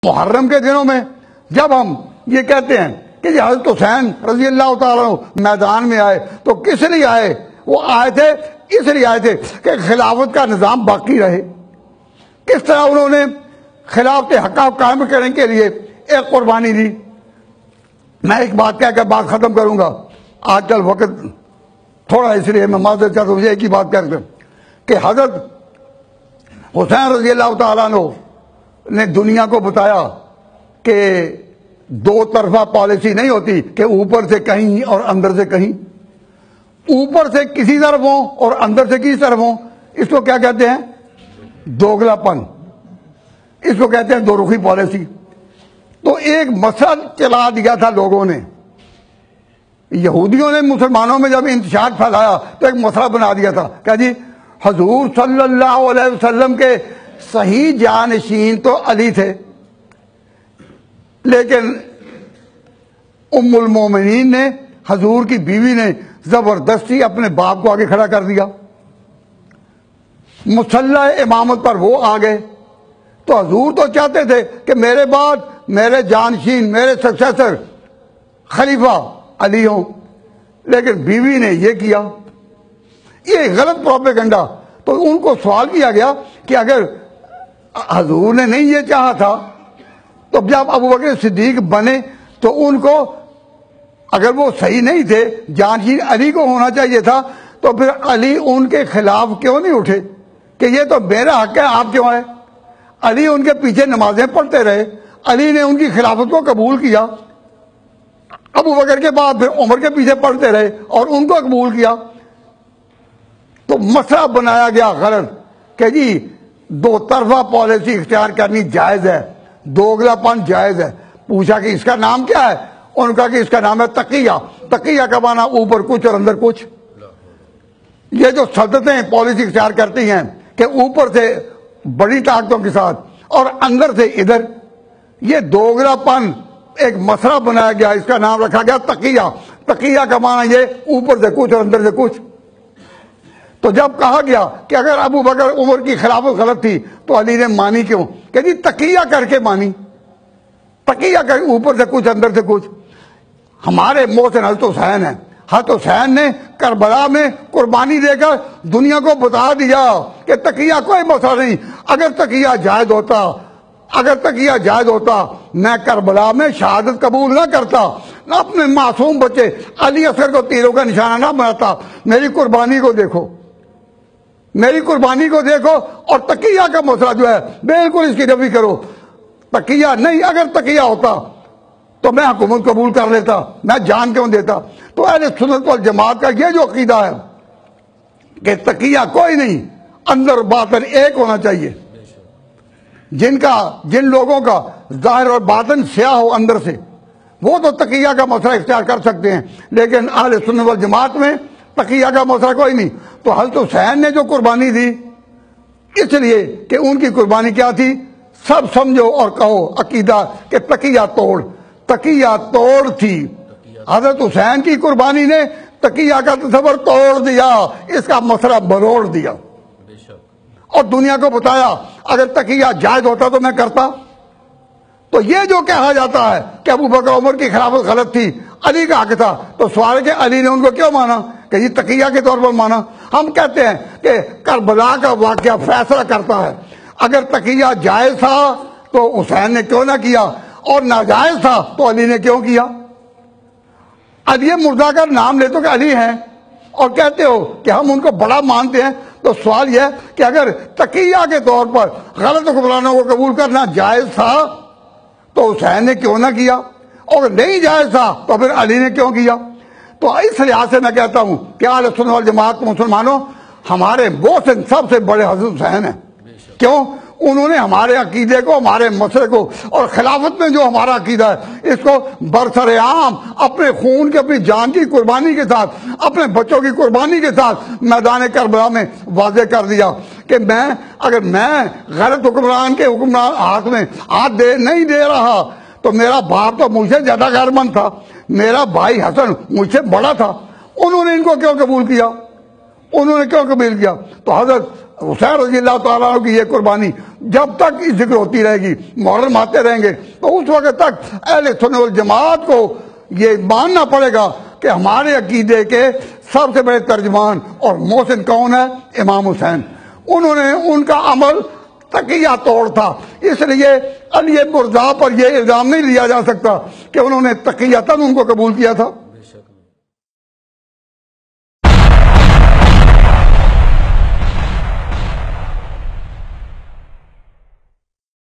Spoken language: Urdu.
محرم کے دنوں میں جب ہم یہ کہتے ہیں کہ جی حضرت حسین رضی اللہ تعالیٰ میدان میں آئے تو کس لیے آئے؟ وہ آئے تھے اس لیے آئے تھے کہ خلافت کا نظام باقی رہے۔ کس طرح انہوں نے خلافت حق قائم کرنے کے لیے ایک قربانی دی۔ میں ایک بات کہہ کر بات ختم کروں گا، آج کل وقت تھوڑا اس لیے میں معذرت چاہتا ہوں، ایک ہی بات کہہ کر کہ حضرت حسین رضی اللہ تعالیٰ عنہ نے دنیا کو بتایا کہ دو طرفہ پالیسی نہیں ہوتی کہ اوپر سے کہیں اور اندر سے کہیں، اوپر سے کسی طرف ہوں اور اندر سے کسی طرف ہوں۔ اس کو کیا کہتے ہیں؟ دوگلا پن، اس کو کہتے ہیں دو رخی پالیسی۔ تو ایک مسئلہ چلا دیا تھا لوگوں نے، یہودیوں نے مسلمانوں میں جب انتشار پھیلایا تو ایک مسئلہ بنا دیا تھا کہ جی حضور صلی اللہ علیہ وسلم کے صحیح جانشین تو علی تھے، لیکن ام المومنین نے، حضور کی بیوی نے زبردستی اپنے باپ کو آگے کھڑا کر دیا، مسلح امامت پر وہ آ گئے۔ تو حضور تو چاہتے تھے کہ میرے بعد میرے جانشین، میرے سکسیسر خلیفہ علی ہوں، لیکن بیوی نے یہ کیا، یہ غلط پروپیگنڈا۔ تو ان کو سوال کیا گیا کہ اگر حضور نے نہیں یہ چاہا تھا تو جب ابو بکر صدیق بنے تو ان کو، اگر وہ صحیح نہیں تھے، جانشین علی کو ہونا چاہیے تھا، تو پھر علی ان کے خلاف کیوں نہیں اٹھے کہ یہ تو میرا حق ہے، آپ کیوں آئے؟ علی ان کے پیچھے نمازیں پڑھتے رہے، علی نے ان کی خلافت کو قبول کیا، ابو بکر کے بعد پھر عمر کے پیچھے پڑھتے رہے اور ان کو قبول کیا۔ تو مسئلہ بنایا گیا غلط کہ جی دو طرفہ پالیسی اختیار کرنی جائز ہے، دوگلا پن جائز ہے۔ پوچھا کہ اس کا نام کیا ہے؟ ان کا کہ اس کا نام ہے تقیہ۔ تقیہ کا معنی اوپر کچھ اور اندر کچھ۔ یہ جو سلطنتیں پالیسی اختیار کرتی ہیں کہ اوپر سے بڑی طاقتوں کے ساتھ اور اندر سے ادھر، یہ دوگلا پن ایک مسئلہ بنایا گیا، اس کا نام رکھا گیا تقیہ۔ تقیہ کا معنی یہ اوپر سے کچھ اور اندر سے کچھ۔ تو جب کہا گیا کہ اگر ابو بکر عمر کی خلافت غلط تھی تو علی نے مانی کیوں؟ کہ جی تقیہ کر کے مانی، تقیہ کر، اوپر سے کچھ اندر سے کچھ۔ ہمارے محسن حضرت حسین ہیں، حضرت حسین نے کربلا میں قربانی دے کر دنیا کو بتا دیا کہ تقیہ کوئی مسئلہ نہیں۔ اگر تقیہ جائز ہوتا، اگر تقیہ جائز ہوتا، میں کربلا میں شہادت قبول نہ کرتا، نہ اپنے معصوم بچے علی اصغر کو تیروں کا نشانہ نہ بناتا۔ میری قربانی کو دیکھو، میری قربانی کو دیکھو، اور تقیہ کا مسئلہ جو ہے بالکل اس کی نفی کرو۔ تقیہ نہیں، اگر تقیہ ہوتا تو میں حکومت قبول کر لیتا، میں جان کیوں دیتا؟ تو اہل سنت والجماعت کا یہ جو عقیدہ ہے کہ تقیہ کوئی نہیں، اندر باطن ایک ہونا چاہیے۔ جن لوگوں کا ظاہر اور باطن سیاہ ہو اندر سے، وہ تو تقیہ کا مسئلہ اختیار کر سکتے ہیں، لیکن اہل سنت والجماعت میں تقیہ کا مسئلہ کوئی نہیں۔ تو حضرت حسین نے جو قربانی دی، اس لیے کہ ان کی قربانی کیا تھی؟ سب سمجھو اور کہو عقیدہ کہ تقیہ توڑ، تقیہ توڑ تھی۔ حضرت حسین کی قربانی نے تقیہ کا تصور توڑ دیا، اس کا مسئلہ بروڑ دیا، اور دنیا کو بتایا اگر تقیہ جائز ہوتا تو میں کرتا۔ تو یہ جو کہا جاتا ہے کہ ابو بکر عمر کی خلافت غلط تھی، علی کا حق تھا، تو سوال ہے کہ علی نے ان کو کیوں مانا؟ کہ یہ تقیہ کے طور پر مانا۔ ہم کہتے ہیں کہ کربلا کا واقعہ فیصلہ کرتا ہے، اگر تقیہ جائز تھا تو حسین نے کیوں نہ کیا، اور ناجائز تھا تو علی نے کیوں کیا؟ علی مردہ کا نام لیتے ہو کہ علی ہیں اور کہتے ہو کہ ہم ان کو بڑا مانتے ہیں، تو سوال یہ ہے کہ اگر تقیہ کے طور پر غلط حکمرانوں کو قبول کرنا جائز تھا تو حسین نے کیوں نہ کیا، اور نہیں جائز تھا تو پھر علی نے کیوں کیا؟ تو اس لحاظ سے میں کہتا ہوں کہ اہل سنت والجماعت مسلمانوں، ہمارے محسن سب سے بڑے حضرت حسین ہیں۔ کیوں؟ انہوں نے ہمارے عقیدے کو، ہمارے مسئلے کو، اور خلافت میں جو ہمارا عقیدہ ہے اس کو برسر عام اپنے خون کی، اپنی جان کی قربانی کے ساتھ، اپنے بچوں کی قربانی کے ساتھ میدان کربلا میں واضح کر دیا کہ اگر میں غلط حکمران کے حکمران ہاتھ میں ہاتھ نہیں دے رہا تو میرا باپ تو مجھ سے زیادہ غیرمند تھا، میرا بھائی حسن مجھ سے بڑا تھا، انہوں نے ان کو کیوں قبول کیا؟ انہوں نے کیوں قبول کیا؟ تو حضرت حسین رضی اللہ تعالیٰ عنہ کی یہ قربانی جب تک ذکر ہوتی رہے گی، محرم آتے رہیں گے، تو اس وقت تک اہل سنت والجماعت کو یہ ماننا پڑے گا کہ ہمارے عقیدے کے سب سے بڑے ترجمان اور محسن کون ہے؟ امام حسین۔ انہوں نے ان کا عمل تقیہ توڑ تھا، اس لیے علی مرزا پر یہ الزام نہیں لیا جا سکتا کہ انہوں نے تقیتاً ان کو قبول کیا تھا۔